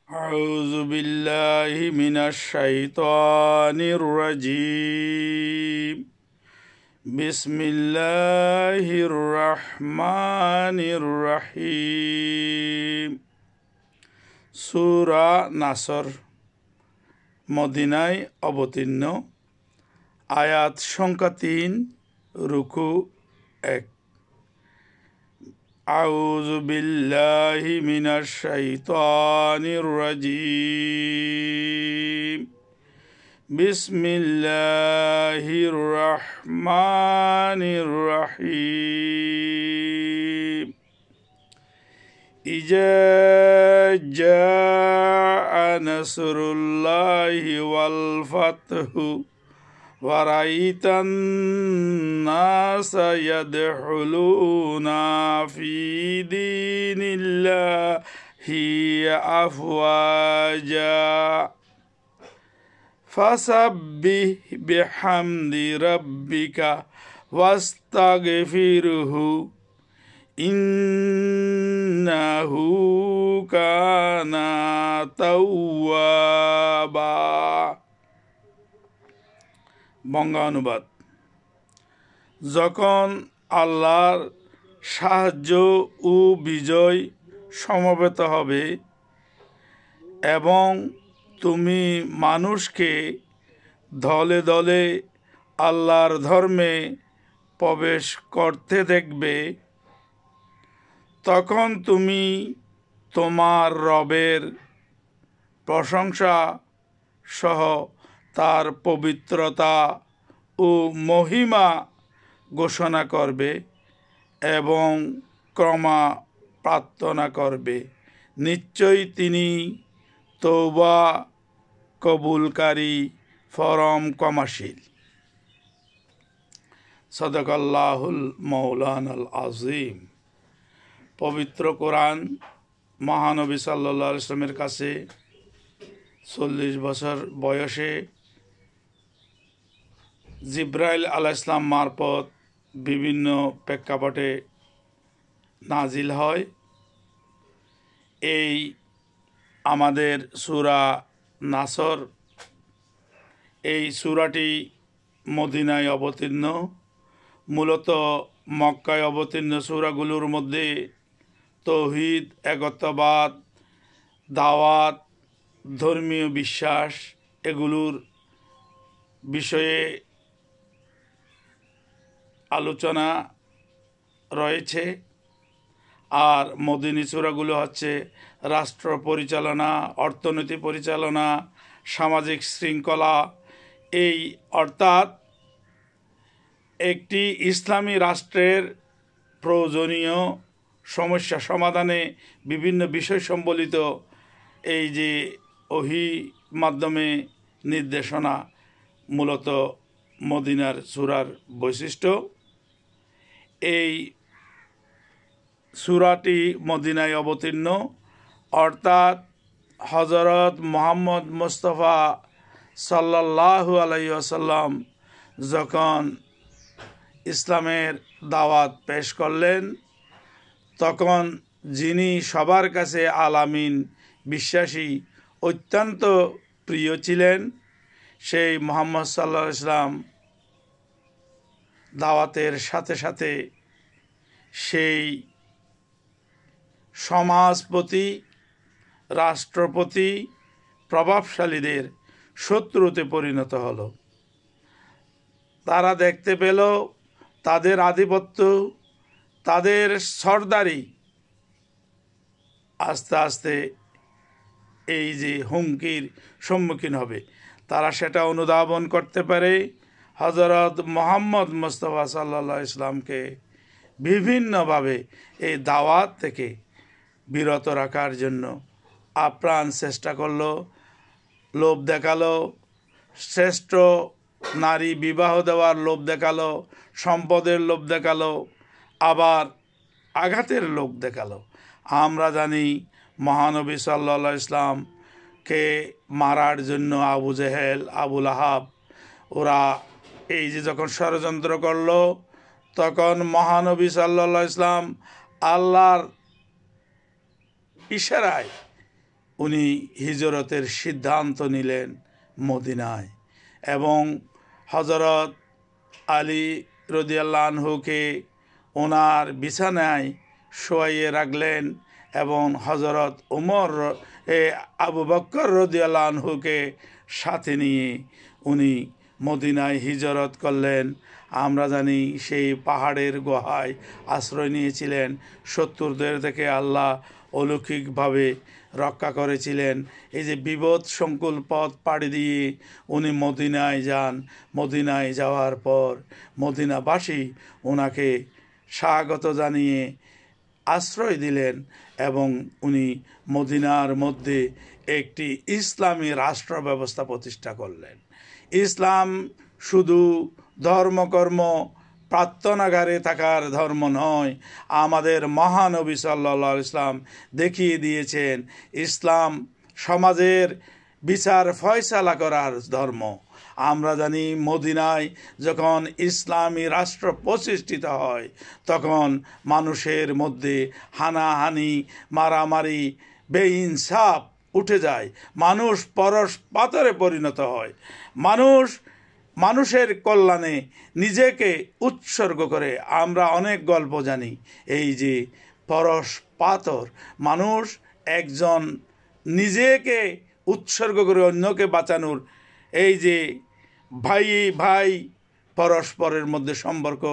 أعوذ بالله من الشيطان الرجيم بسم الله الرحمن الرحيم সূরা নাসর মদিনায় অবতীর্ণ আয়াত সংখ্যা 3 রুকু 1 أعوذ بالله من الشيطان الرجيم بسم الله الرحمن الرحيم إذا جاء نصر الله والفتح ورأيت الناس يدخلون في دين الله أفواجا فسبح بحمد ربك واستغفره إنه كان توابا বঙ্গানুবাদ যখন আল্লাহর সাহায্য ও বিজয় সমবেত হবে এবং তুমি মানুষকে দলে দলে আল্লাহর ধর্মে প্রবেশ করতে দেখবে তখন তুমি তোমার রবের প্রশংসা সহ তার পবিত্রতা ও মহিমা ঘোষণা করবে এবং ক্ষমা প্রার্থনা করবে নিশ্চয়ই তিনি তওবা কবুলকারী পরম ক্ষমাশীল সাদাকাল্লাহুল মাওলানাল আযীম পবিত্র কোরআন মহানবী সাল্লাল্লাহু আলাইহি ওয়াসাল্লামের কাছে 40 বছর বয়সে জিব্রাইল আলাইহিস সালাম মারফত বিভিন্ন প্রেক্ষাপটে নাজিল হয় এই আমাদের সূরা নাসর এই সূরাটি মদিনায় অবতীর্ণ মূলত মক্কায় অবতীর্ণ সূরাগুলোর মধ্যে তাওহীদ একত্ববাদ দাওয়াত ধর্মীয় বিশ্বাস এগুলোর বিষয়ে আলোচনা রয়েছে আর মদিনী সূরাগুলো হচ্ছে রাষ্ট্র পরিচালনা অর্থনীতি পরিচালনা সামাজিক শৃঙ্খলা এই অর্থাৎ একটি ইসলামী রাষ্ট্রের প্রয়োজনীয় সমস্যা সমাধানে বিভিন্ন বিষয় সম্বলিত এই যে ওহী মাধ্যমে নির্দেশনা মূলত মদিনার সূরার বৈশিষ্ট্য এই সূরাটি মদিনায় অবতীর্ণ অর্থাৎ হযরত মুহাম্মদ মুস্তাফা সাল্লাল্লাহু আলাইহি ওয়াসাল্লাম যখন ইসলামের দাওয়াত পেশ করলেন তখন যিনি সবার কাছে আলামিন বিশ্বাসী অত্যন্ত প্রিয় ছিলেন সেই মুহাম্মদ সাল্লাল্লাহু আলাইহি ওয়াসাল্লাম দাওয়াতের সাথে সাথে সেই সমাজপতি রাষ্ট্রপতি প্রভাবশালীদের শত্রুতে পরিণত হলো তারা দেখতে পেল তাদের আধিপত্য তাদের সরদারি আস্তে আস্তে এই যে হুমকির সম্মুখীন হবে তারা সেটা অনুধাবন করতে পারে হযরত মুহাম্মদ মুস্তাফা সাল্লাল্লাহু আলাইহি ওয়াসাল্লামকে বিভিন্নভাবে এই দাওয়াত থেকে বিরত রাখার জন্য আপ্রাণ চেষ্টা করলো লোভ দেখালো শ্রেষ্ঠ নারী বিবাহ দেওয়ার লোভ দেখালো সম্পদের লোভ দেখালো আবার আঘাতের লোভ দেখালো আমরা জানি মহানবী সাল্লাল্লাহু আলাইহি ওয়াসাল্লামকে মারার জন্য আবু জেহেল আবু লাহাব ওরা এই যে যখন ষড়যন্ত্র করলো তখন মহানবী সাল্লাল্লাহু আলাইহি ওয়াসাল্লাম আল্লাহর ইশারায় উনি হিজরতের সিদ্ধান্ত নিলেন মদিনায় এবং হযরত আলী রাদিয়াল্লাহু আনহুকে ওনার বিছানায় শোয়াইয়ে রাখলেন এবং হযরত উমর আবু বকর রাদিয়াল্লাহু আনহুকে সাথে নিয়ে উনি মদিনায় হিজরত করলেন। আমরা জানি সেই পাহাড়ের গুহায় আশ্রয় নিয়েছিলেন, শত্রুদের থেকে আল্লাহ অলৌকিকভাবে রক্ষা করেছিলেন। এই যে বিপদ সংকুল পথ পাড়ি দিয়ে উনি মদিনায় যান, মদিনায় যাওয়ার পর মদিনাবাসী ওনাকে স্বাগত জানিয়ে আশ্রয় দিলেন এবং উনি মদিনার মধ্যে একটি ইসলামী রাষ্ট্র ব্যবস্থা প্রতিষ্ঠা করলেন। ইসলাম শুধু ধর্মকর্ম প্রার্থনাগারে থাকার ধর্ম নয়, আমাদের মহানবী সাল্লাল্লাহু আলাইহি ওয়াসাল্লাম দেখিয়ে দিয়েছেন ইসলাম সমাজের বিচার ফয়সালা করার ধর্ম। আমরা জানি মদিনায় যখন ইসলামী রাষ্ট্র প্রতিষ্ঠিত হয় তখন মানুষের মধ্যে হানাহানি, মারামারি, বেইনসাফ উঠে যায়, মানুষ পরস্পরে পরিণত হয়, মানুষের কল্যাণে নিজেকে উৎসর্গ করে। আমরা অনেক গল্প জানি, এই যে পরস্পর মানুষ একজন নিজেকে উৎসর্গ করে অন্যকে বাঁচানোর, এই যে ভাই ভাই পরস্পরের মধ্যে সম্পর্ক।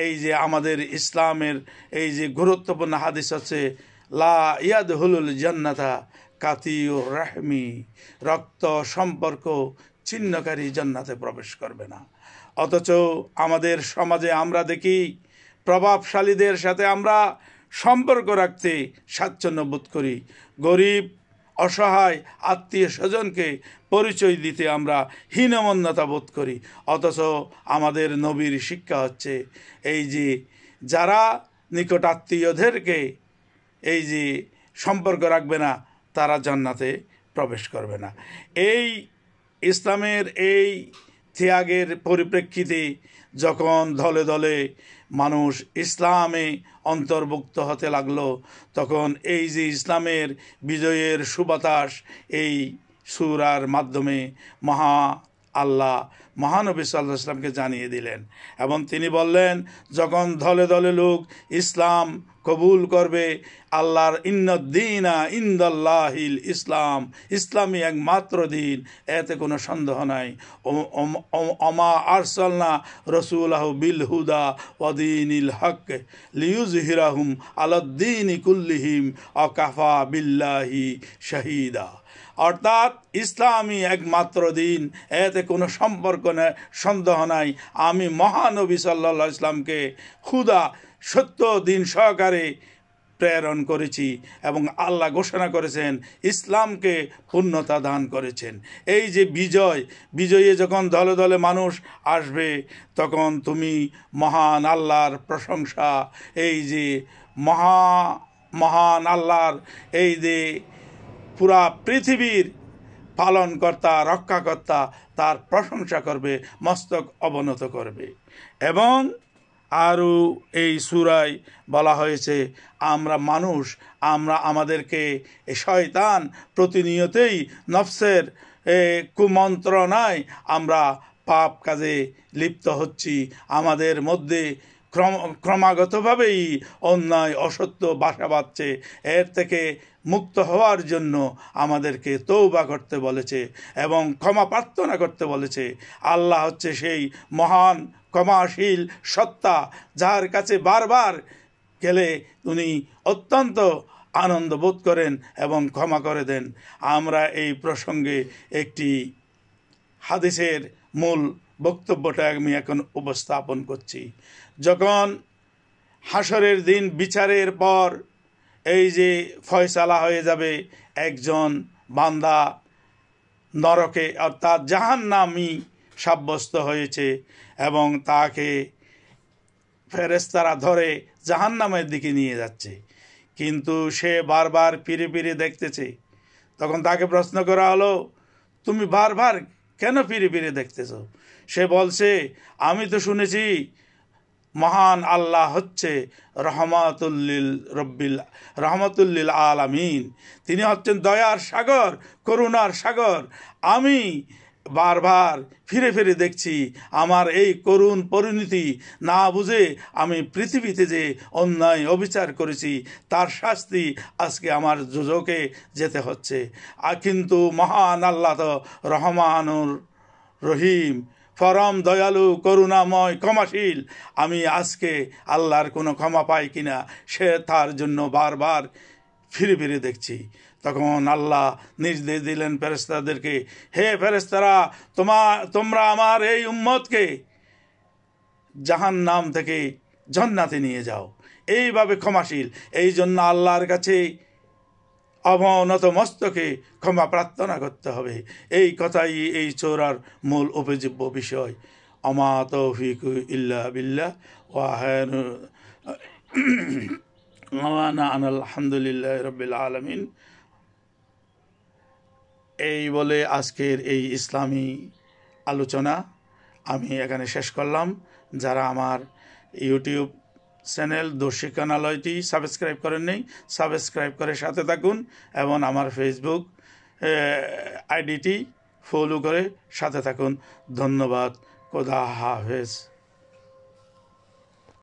এই যে আমাদের ইসলামের এই যে গুরুত্বপূর্ণ হাদিস আছে, লা ইয়াদহুলুল জান্নাতা কাতিউর রাহমি, রক্ত সম্পর্ক ছিন্নকারী জান্নাতে প্রবেশ করবে না। অথচ আমাদের সমাজে আমরা দেখি প্রভাবশালীদের সাথে আমরা সম্পর্ক রাখতে স্বাচ্ছন্দ্য বোধ করি, গরিব অসহায় আত্মীয় স্বজনকে পরিচয় দিতে আমরা হীনমন্যতা বোধ করি। অথচ আমাদের নবীর শিক্ষা হচ্ছে এই যে যারা নিকট আত্মীয়দেরকে এই যে সম্পর্ক রাখবে না তারা জান্নাতে প্রবেশ করবে না। এই ইসলামের এই ত্যাগের পরিপ্রেক্ষিতে যখন দলে দলে মানুষ ইসলামে অন্তর্ভুক্ত হতে লাগলো, তখন এই যে ইসলামের বিজয়ের সুবাতাস এই সূরার মাধ্যমে আল্লাহ মহানবী সাল্লাল্লাহু আলাইহি ওয়াসাল্লামকে জানিয়ে দিলেন এবং তিনি বললেন, যখন দলে দলে লোক ইসলাম কবুল করবে, আল্লাহর ইন্নাদ্দীনা ইনদাল্লাহিল ইসলাম, ইসলামই একমাত্র দিন, এতে কোনো সন্দেহ নাই। ওমা আরসালনা রাসূলাহু বিল হুদা ওয়া দীনিল হক লিইয়ুযহিরাহুম আলাদ্দীনি কুল্লিহিম ওয়া কাফা বিল্লাহি শাহীদা। অর্থাৎ ইসলামই একমাত্র দিন, এতে কোনো সন্দেহ নাই। আমি মহানবী সাল্লাল্লাহু আলাইহি ওয়াসাল্লামকে খুদা সত্য দিন সহকারে প্রেরণ করেছি এবং আল্লাহ ঘোষণা করেছেন ইসলামকে পূর্ণতা দান করেছেন। এই যে বিজয়ে যখন দলে দলে মানুষ আসবে, তখন তুমি মহান আল্লাহর প্রশংসা, এই যে মহান আল্লাহর এই যে পুরা পৃথিবীর পালনকর্তা রক্ষাকর্তা, তার প্রশংসা করবে, মস্তক অবনত করবে। এবং আরও এই সূরায় বলা হয়েছে আমাদেরকে শয়তান প্রতিনিয়তই নফসের কুমন্ত্রণায় আমরা পাপ কাজে লিপ্ত হচ্ছি, আমাদের মধ্যে ক্রমাগতভাবেই অন্যায় অসত্য বাসা বাঁধছে। এর থেকে মুক্ত হওয়ার জন্য আমাদেরকে তওবা করতে বলেছে এবং ক্ষমা প্রার্থনা করতে বলেছে। আল্লাহ হচ্ছে সেই মহান ক্ষমাশীল সত্তা, যার কাছে বারবার গেলে উনি অত্যন্ত আনন্দ বোধ করেন এবং ক্ষমা করে দেন। আমরা এই প্রসঙ্গে একটি হাদিসের মূল বক্তব্যটা আমি এখন উপস্থাপন করছি। যখন হাসরের দিন বিচারের পর এই যে ফয়সালা হয়ে যাবে, একজন বান্দা নরকে অর্থাৎ জাহান্নামী সাব্যস্ত হয়েছে এবং তাকে ফেরেশতারা ধরে জাহান্নামের দিকে নিয়ে যাচ্ছে, কিন্তু সে বারবার ফিরে ফিরে দেখতেছে। তখন তাকে প্রশ্ন করা হলো, তুমি বারবার কেন ফিরে ফিরে দেখতেছ? সে বলছে, আমি তো শুনেছি মহান আল্লাহ হচ্ছে রহমাতুল্লিল আলামিন। তিনি হচ্ছেন দয়ার সাগর, করুণার সাগর। আমি বারবার ফিরে ফিরে দেখছি আমার এই করুণ পরিণতি না বুঝে আমি পৃথিবীতে যে অন্যায় অবিচার করেছি তার শাস্তি আজকে আমার যোজকে যেতে হচ্ছে। কিন্তু মহান আল্লাহ তো রহমানুর রহিম, পরম দয়ালু, করুণাময়, ক্ষমাশীল। আমি আজকে আল্লাহর কোনো ক্ষমা পাই কিনা সে তার জন্য বারবার ফিরে ফিরে দেখছি। তখন আল্লাহ নির্দেশ দিলেন ফেরেশতাদেরকে, হে ফেরেশতারা, তোমরা আমার এই উম্মতকে জাহান্নাম থেকে জান্নাতে নিয়ে যাও। এইভাবে ক্ষমাশীল। এই জন্য আল্লাহর কাছে অবনত মস্তকে ক্ষমা প্রার্থনা করতে হবে। এই কথাই এই সূরার মূল উপজীব্য বিষয়। আমা তৌফিক ইল্লা বিল্লাহ ওয়ানা আলহামদুলিল্লাহ রাব্বিল আলামিন। এই বলে আজকের এই ইসলামী আলোচনা আমি এখানে শেষ করলাম। যারা আমার ইউটিউব চ্যানেল দর্শিকানালয়টি সাবস্ক্রাইব করেন নাই, সাবস্ক্রাইব করে সাথে থাকুন এবং আমার ফেসবুক আইডিটি ফলো করে সাথে থাকুন। ধন্যবাদ। খোদা হাফেজ।